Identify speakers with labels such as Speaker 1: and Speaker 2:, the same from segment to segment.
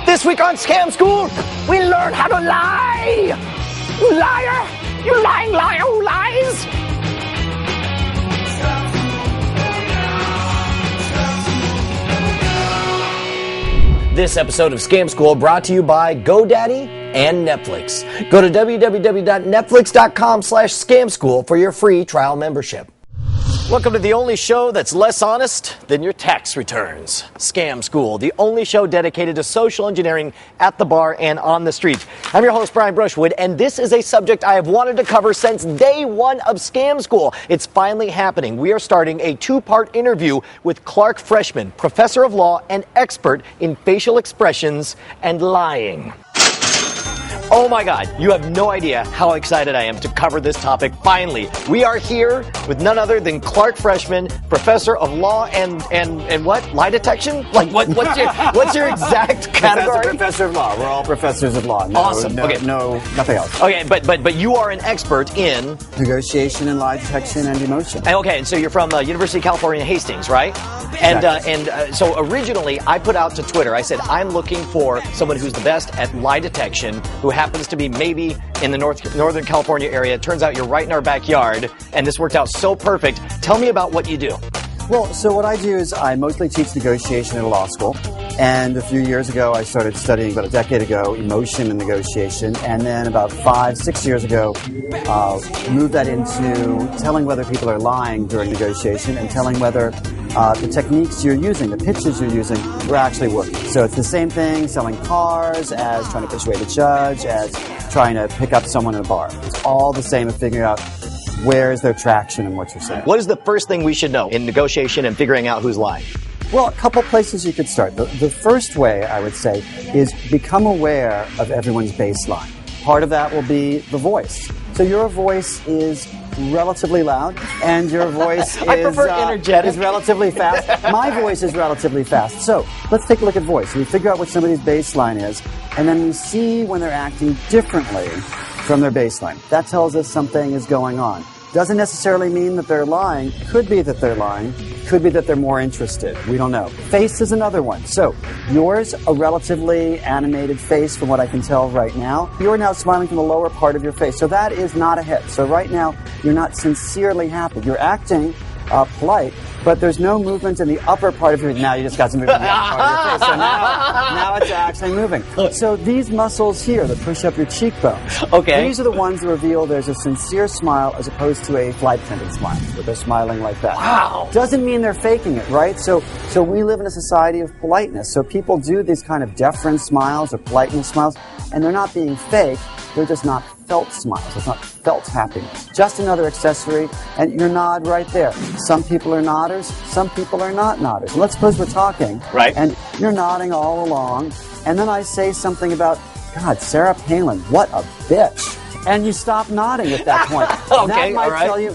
Speaker 1: This week on Scam School, we learn how to lie. You liar! You lying liar who lies! This episode of Scam School brought to you by GoDaddy and Netflix. Go to www.netflix.com/scamschool for your free trial membership. Welcome to the only show that's less honest than your tax returns. Scam School, the only show dedicated to social engineering at the bar and on the street. I'm your host, Brian Brushwood, and this is a subject I have wanted to cover since day one of Scam School. It's finally happening. We are starting a two-part interview with Clark Freshman, professor of law and expert in facial expressions and lying. Oh my God, you have no idea how excited I am to cover this topic. Finally, we are here with none other than Clark Freshman, professor of law and what? Lie detection? Like what's your exact category?
Speaker 2: Professor of law. We're all professors of law.
Speaker 1: Awesome.
Speaker 2: Okay. No, nothing else.
Speaker 1: Okay, but you are an expert in
Speaker 2: negotiation and lie detection and emotion.
Speaker 1: Okay, and so you're from University of California, Hastings, right?
Speaker 2: Exactly.
Speaker 1: So originally I put out to Twitter, I said, I'm looking for someone who's the best at lie detection, who happens to be maybe in the Northern California area. It turns out you're right in our backyard, and this worked out so perfect. Tell me about what you do.
Speaker 2: Well, so what I do is I mostly teach negotiation at a law school. And a few years ago, I started studying, about a decade ago, emotion and negotiation. And then about 5-6 years ago, moved that into telling whether people are lying during negotiation and telling whether the techniques you're using, the pitches you're using, were actually working. So it's the same thing selling cars as trying to persuade a judge, as trying to pick up someone in a bar. It's all the same of figuring out where is their traction in what you're saying.
Speaker 1: What is the first thing we should know in negotiation and figuring out who's lying?
Speaker 2: Well, a couple places you could start. The first way, I would say, is become aware of everyone's baseline. Part of that will be the voice. So your voice is relatively loud, and your voice is relatively fast. My voice is relatively fast. So let's take a look at voice. We figure out what somebody's baseline is, and then we see when they're acting differently from their baseline. That tells us something is going on. Doesn't necessarily mean that they're lying. Could be that they're lying. Could be that they're more interested. We don't know. Face is another one. So yours, a relatively animated face from what I can tell right now. You're now smiling from the lower part of your face. So that is not a hit. So right now, you're not sincerely happy. You're acting polite, but there's no movement in the upper part of your face. Now you just got some movement in the upper part of your face. So now it's actually moving. So these muscles here that push up your cheekbones, these are the ones that reveal there's a sincere smile as opposed to a flight attendant smile, where they're smiling like that.
Speaker 1: Wow.
Speaker 2: Doesn't mean they're faking it, right? So we live in a society of politeness. So people do these kind of deference smiles or politeness smiles, and they're not being fake. They're just not felt smiles. It's not felt happiness. Just another accessory, and your nod right there. Some people are nodders, some people are not nodders. And let's suppose we're talking,
Speaker 1: right,
Speaker 2: and you're nodding all along, and then I say something about, God, Sarah Palin, what a bitch. And you stop nodding at that point.
Speaker 1: Okay,
Speaker 2: that might tell you,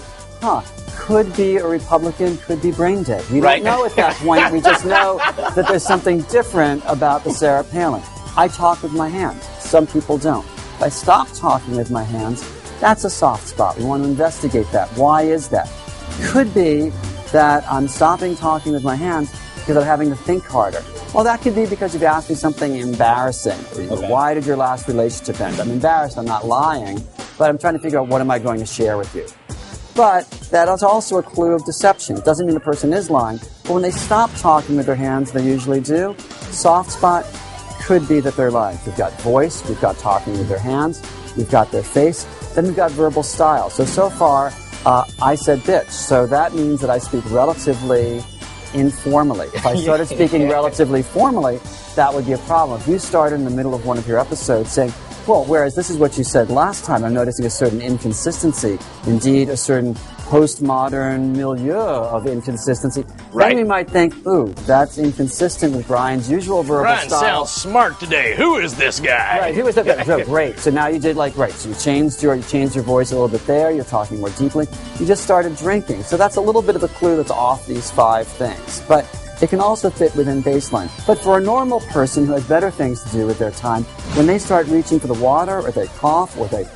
Speaker 2: could be a Republican, could be brain dead. We don't know at that point. We just know that there's something different about the Sarah Palin. I talk with my hands. Some people don't. If I stop talking with my hands, that's a soft spot. We want to investigate that. Why is that? Could be that I'm stopping talking with my hands because I'm having to think harder. Well, that could be because you've asked me something embarrassing. Why did your last relationship end? I'm embarrassed. I'm not lying, but I'm trying to figure out what am I going to share with you. But that is also a clue of deception. It doesn't mean the person is lying, but when they stop talking with their hands, they usually do. Soft spot could be that they're lying. We've got voice, we've got talking with their hands, we've got their face, then we've got verbal style. So far, I said bitch. So that means that I speak relatively informally. If I started speaking relatively formally, that would be a problem. If you started in the middle of one of your episodes saying, well, whereas this is what you said last time, I'm noticing a certain inconsistency, indeed a certain postmodern milieu of inconsistency, then we might think, ooh, that's inconsistent with Brian's usual verbal
Speaker 1: Brian
Speaker 2: style.
Speaker 1: Brian sounds smart today. Who is this guy?
Speaker 2: Right, who is that guy? So great. So now you did so you changed your voice a little bit there, you're talking more deeply. You just started drinking. So that's a little bit of a clue that's off these 5 things. But it can also fit within baseline. But for a normal person who has better things to do with their time, when they start reaching for the water, or they cough, or they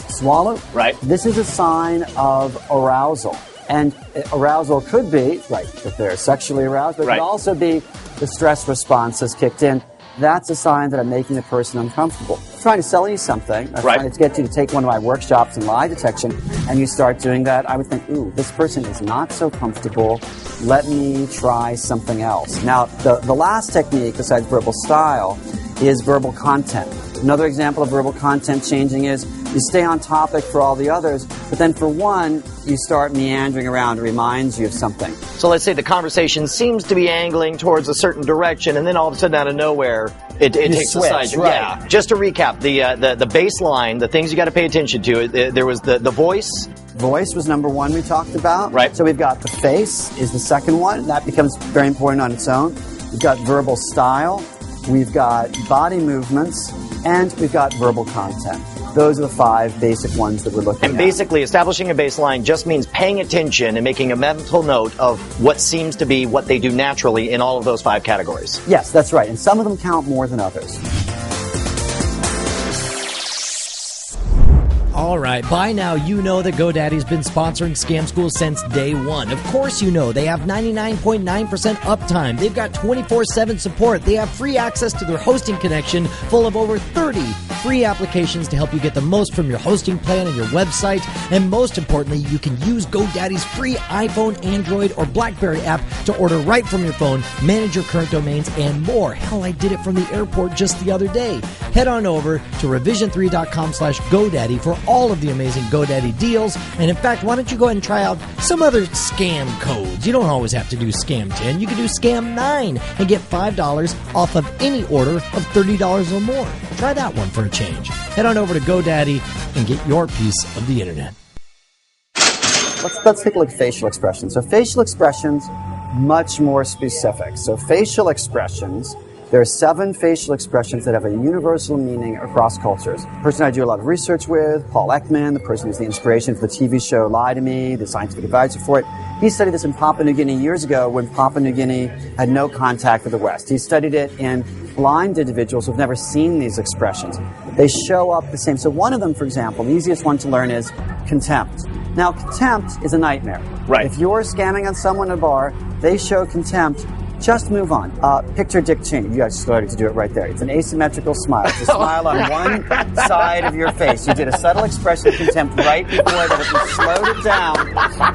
Speaker 2: swallow, this is a sign of arousal. And arousal could be, right, if they're sexually aroused, but it could also be the stress response has kicked in. That's a sign that I'm making the person uncomfortable. I'm trying to sell you something. I'm trying to get you to take one of my workshops in lie detection, and you start doing that. I would think, ooh, this person is not so comfortable. Let me try something else. Now, the last technique besides verbal style is verbal content. Another example of verbal content changing is you stay on topic for all the others, but then for one, you start meandering around. It reminds you of something.
Speaker 1: So let's say the conversation seems to be angling towards a certain direction, and then all of a sudden, out of nowhere, it takes a side.
Speaker 2: Right.
Speaker 1: Yeah. Just to recap, the baseline, the things you got to pay attention to. There was the voice.
Speaker 2: Voice was number one we talked about.
Speaker 1: Right.
Speaker 2: So we've got the face is the second one. That becomes very important on its own. We've got verbal style. We've got body movements. And we've got verbal content. Those are the 5 basic ones that we're looking at.
Speaker 1: And basically, establishing a baseline just means paying attention and making a mental note of what seems to be what they do naturally in all of those 5 categories.
Speaker 2: Yes, that's right. And some of them count more than others.
Speaker 3: All right, by now you know that GoDaddy's been sponsoring Scam School since day one. Of course you know. They have 99.9% uptime. They've got 24/7 support. They have free access to their hosting connection full of over 30 free applications to help you get the most from your hosting plan and your website. And most importantly, you can use GoDaddy's free iPhone, Android, or BlackBerry app to order right from your phone, manage your current domains, and more. Hell, I did it from the airport just the other day. Head on over to revision3.com/GoDaddy for all of the amazing GoDaddy deals. And in fact, why don't you go ahead and try out some other scam codes? You don't always have to do Scam 10. You can do Scam 9 and get $5 off of any order of $30 or more. Try that one for a change. Head on over to GoDaddy and get your piece of the internet.
Speaker 2: Let's take a look at facial expressions. So facial expressions, much more specific. So facial expressions, there are 7 facial expressions that have a universal meaning across cultures. The person I do a lot of research with, Paul Ekman, the person who's the inspiration for the TV show Lie to Me, the scientific advisor for it, he studied this in Papua New Guinea years ago when Papua New Guinea had no contact with the West. He studied it in blind individuals who've never seen these expressions. They show up the same. So one of them, for example, the easiest one to learn is contempt. Now, contempt is a nightmare.
Speaker 1: Right.
Speaker 2: If you're scamming on someone at a bar, they show contempt, just move on. Picture Dick Cheney. You guys started to do it right there. It's an asymmetrical smile. It's a smile on one side of your face. You did a subtle expression of contempt right before that. If you slowed it down,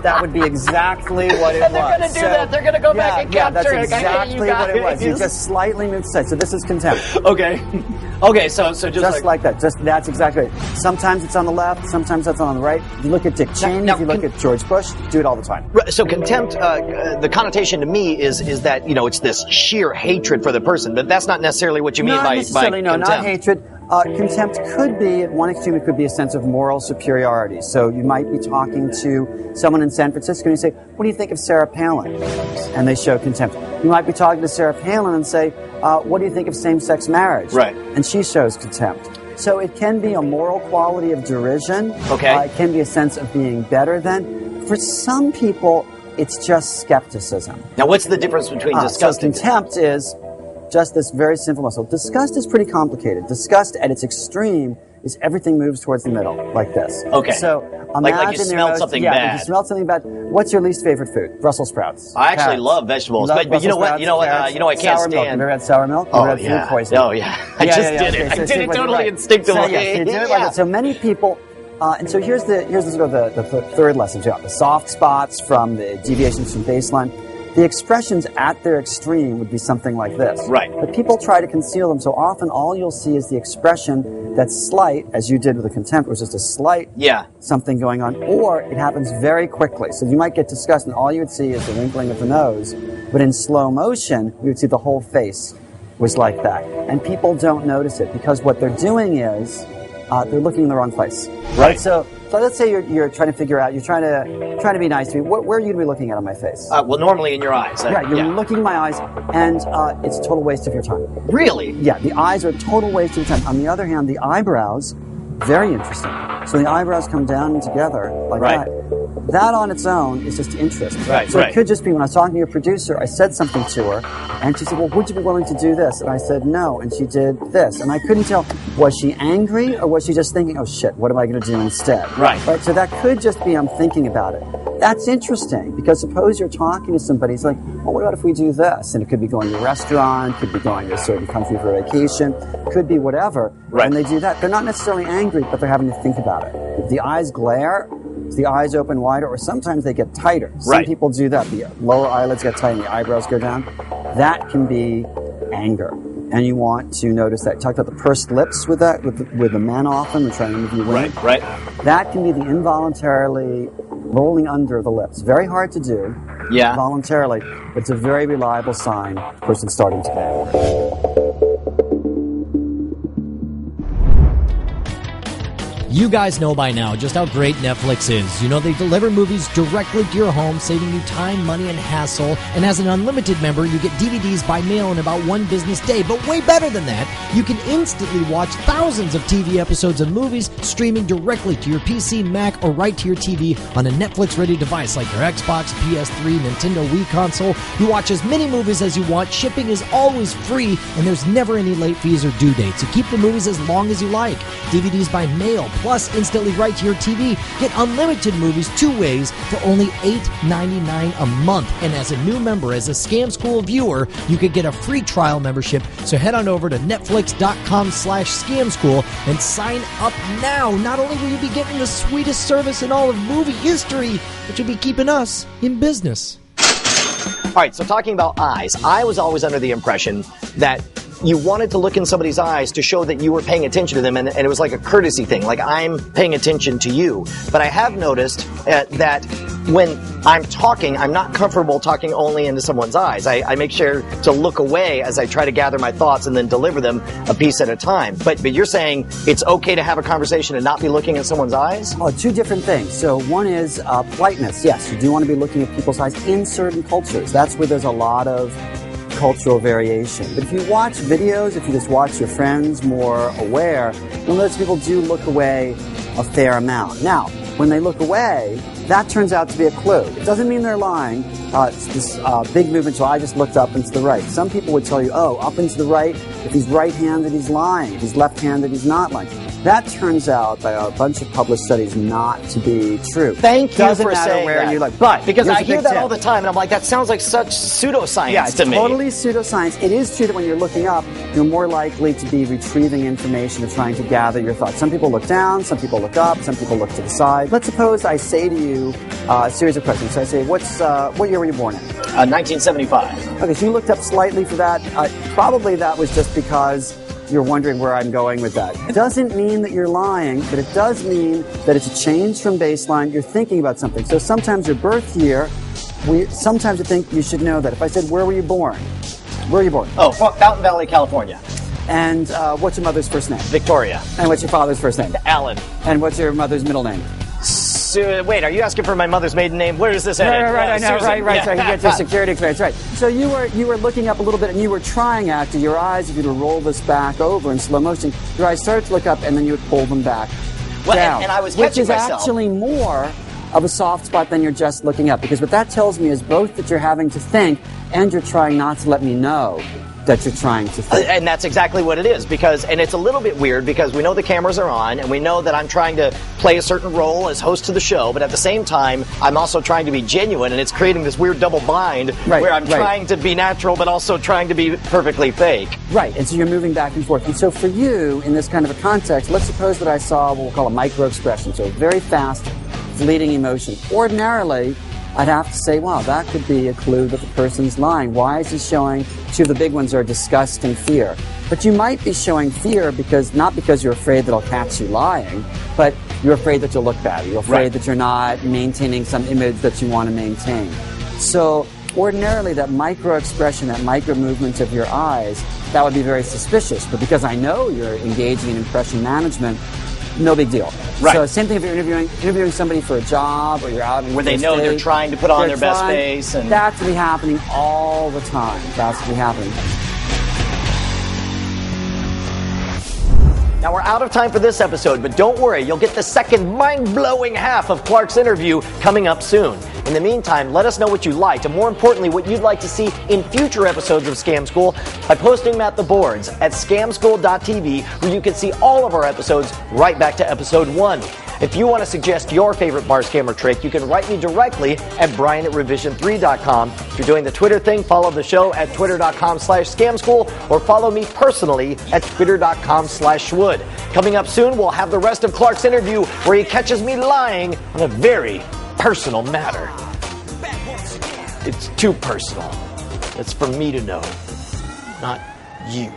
Speaker 2: that would be exactly what it was.
Speaker 1: And they're going to do that. They're going to go back and capture it.
Speaker 2: That's exactly what it was. You just slightly moved aside. So this is contempt.
Speaker 1: Okay. Okay, so just
Speaker 2: like that. That's exactly it. Sometimes it's on the left, sometimes that's on the right. If you look at Dick Cheney, if you look at George Bush, do it all the time.
Speaker 1: So contempt, the connotation to me is that, you know, it's this sheer hatred for the person, but that's not necessarily what you mean by contempt.
Speaker 2: No, not hatred. Contempt could be, at one extreme, it could be a sense of moral superiority. So you might be talking to someone in San Francisco and you say, what do you think of Sarah Palin? And they show contempt. You might be talking to Sarah Palin and say, what do you think of same-sex marriage?
Speaker 1: Right.
Speaker 2: And she shows contempt. So it can be a moral quality of derision.
Speaker 1: Okay.
Speaker 2: It can be a sense of being better than. For some people, it's just skepticism.
Speaker 1: Now, what's the difference between disgust and
Speaker 2: contempt? Is just this very simple muscle. Disgust is pretty complicated. Disgust at its extreme is everything moves towards the middle, like this.
Speaker 1: Okay.
Speaker 2: So imagine
Speaker 1: like you smelled something bad.
Speaker 2: If you smelled something bad, what's your least favorite food? Brussels sprouts.
Speaker 1: I actually love vegetables, but you know what? I can't
Speaker 2: sour
Speaker 1: stand.
Speaker 2: Milk. Have you ever had sour milk?
Speaker 1: Oh,
Speaker 2: you ever had food poisoning?
Speaker 1: Oh, yeah. I just did it. I did it totally instinctively.
Speaker 2: So, yes, you did it like that. So many people. And so here's the third lesson. The soft spots from the deviations from baseline. The expressions at their extreme would be something like this.
Speaker 1: Right.
Speaker 2: But people try to conceal them, so often all you'll see is the expression that's slight, as you did with the contempt, which is just a slight something going on, or it happens very quickly. So you might get disgust, and all you would see is the wrinkling of the nose, but in slow motion, you would see the whole face was like that. And people don't notice it, because what they're doing is they're looking in the wrong place. Right. So let's say you're trying to figure out, you're trying to be nice to me. Where are you going to be looking at on my face?
Speaker 1: Well, normally in your eyes.
Speaker 2: Right, you're looking in my eyes, and it's a total waste of your time.
Speaker 1: Really?
Speaker 2: Yeah, the eyes are a total waste of your time. On the other hand, the eyebrows, very interesting. So the eyebrows come down and together like that. That on its own is just interest.
Speaker 1: Right,
Speaker 2: so it could just be when I was talking to your producer, I said something to her, and she said, well, would you be willing to do this? And I said, no, and she did this. And I couldn't tell, was she angry, or was she just thinking, oh, shit, what am I going to do instead?
Speaker 1: Right.
Speaker 2: So that could just be I'm thinking about it. That's interesting, because suppose you're talking to somebody, it's like, well, what about if we do this? And it could be going to a restaurant, could be going to a certain country for a vacation, could be whatever.
Speaker 1: Right.
Speaker 2: And they do that. They're not necessarily angry, but they're having to think about it. If the eyes glare, if the eyes open wider, or sometimes they get tighter. Some people do that. The lower eyelids get tight and the eyebrows go down. That can be anger. And you want to notice that. Talk about the pursed lips with that, with the men often, we're trying to interview women.
Speaker 1: Right.
Speaker 2: That can be the involuntarily rolling under the lips. Very hard to do voluntarily, but it's a very reliable sign the person's starting to bang.
Speaker 3: You guys know by now just how great Netflix is. You know they deliver movies directly to your home, saving you time, money, and hassle. And as an unlimited member, you get DVDs by mail in about 1 business day. But way better than that, you can instantly watch thousands of TV episodes of movies streaming directly to your PC, Mac, or right to your TV on a Netflix-ready device like your Xbox, PS3, Nintendo Wii console. You watch as many movies as you want. Shipping is always free, and there's never any late fees or due dates. So keep the movies as long as you like. DVDs by mail, plus instantly right to your TV. Get unlimited movies 2 ways for only $8.99 a month. And as a new member, as a Scam School viewer, you could get a free trial membership. So head on over to netflix.com/scamschool and sign up now. Not only will you be getting the sweetest service in all of movie history, but you'll be keeping us in business.
Speaker 1: All right, so talking about eyes, I was always under the impression that you wanted to look in somebody's eyes to show that you were paying attention to them, and it was like a courtesy thing, like I'm paying attention to you. But I have noticed that when I'm talking, I'm not comfortable talking only into someone's eyes. I make sure to look away as I try to gather my thoughts and then deliver them a piece at a time. But you're saying it's okay to have a conversation and not be looking in someone's eyes?
Speaker 2: Oh, 2 different things. So one is politeness. Yes, you do want to be looking at people's eyes in certain cultures. That's where there's a lot of cultural variation. But if you watch videos, if you just watch your friends more aware, you'll notice people do look away a fair amount. Now, when they look away, that turns out to be a clue. It doesn't mean they're lying. It's this big movement, so I just looked up and to the right. Some people would tell you, oh, up and to the right, if he's right-handed, he's lying. If he's left-handed, he's not lying. That turns out by a bunch of published studies not to be true.
Speaker 1: Thank you
Speaker 2: Doesn't
Speaker 1: for
Speaker 2: matter
Speaker 1: saying
Speaker 2: where
Speaker 1: that.
Speaker 2: you look. But
Speaker 1: because I hear that
Speaker 2: tip.
Speaker 1: all the time, and I'm like, that sounds like such pseudoscience to me.
Speaker 2: Yeah, totally pseudoscience. It is true that when you're looking up, you're more likely to be retrieving information or trying to gather your thoughts. Some people look down, some people look up, some people look to the side. Let's suppose I say to you a series of questions. So I say, what year were you born in?
Speaker 1: 1975.
Speaker 2: Okay, so you looked up slightly for that. Probably that was just because you're wondering where I'm going with that. It doesn't mean that you're lying, but it does mean that it's a change from baseline. You're thinking about something. So sometimes your birth year, sometimes you think you should know that. If I said, where were you born? Where were you born?
Speaker 1: Oh, Fountain Valley, California.
Speaker 2: And what's your mother's first name?
Speaker 1: Victoria.
Speaker 2: And what's your father's first name?
Speaker 1: Alan.
Speaker 2: And what's your mother's middle name?
Speaker 1: Wait, are you asking for my mother's maiden name? Where is this headed?
Speaker 2: Right, I know,
Speaker 1: Susan.
Speaker 2: right. So you get your security clearance, right. So you were looking up a little bit, and you were trying, after your eyes, if you were to roll this back over in slow motion, your eyes started to look up, and then you would pull them back down.
Speaker 1: And I was
Speaker 2: which
Speaker 1: catching
Speaker 2: is
Speaker 1: myself.
Speaker 2: actually more of a soft spot than you're just looking up, because what that tells me is both that you're having to think, and you're trying not to let me know that you're trying to think.
Speaker 1: And that's exactly what it is, and it's a little bit weird because we know the cameras are on and we know that I'm trying to play a certain role as host to the show, but at the same time, I'm also trying to be genuine, and it's creating this weird double bind where I'm trying to be natural but also trying to be perfectly fake.
Speaker 2: Right, and so you're moving back and forth. And so for you, in this kind of a context, let's suppose that I saw what we'll call a micro-expression, so a very fast, fleeting emotion. Ordinarily, I'd have to say, wow, that could be a clue that the person's lying. Why is he showing? 2 of the big ones are disgust and fear. But you might be showing fear not because you're afraid that I'll catch you lying, but you're afraid that you'll look bad. You're afraid that you're not maintaining some image that you want to maintain. So ordinarily, that micro-expression, that micro-movement of your eyes, that would be very suspicious. But because I know you're engaging in impression management, no big deal.
Speaker 1: Right.
Speaker 2: So same thing if you're interviewing somebody for a job, or you're out in
Speaker 1: where they know they're trying to put on their best face. And
Speaker 2: that's to be happening all the time. That's to be happening.
Speaker 1: Now, we're out of time for this episode, but don't worry, you'll get the second mind-blowing half of Clark's interview coming up soon. In the meantime, let us know what you liked and more importantly what you'd like to see in future episodes of Scam School by posting them at the boards at scamschool.tv, where you can see all of our episodes right back to episode 1. If you want to suggest your favorite bar scam or trick, you can write me directly at brian@revision3.com. If you're doing the Twitter thing, follow the show at twitter.com/scamschool or follow me personally at twitter.com/schwood. Coming up soon, we'll have the rest of Clark's interview where he catches me lying on a very personal matter. It's too personal. It's for me to know, not you.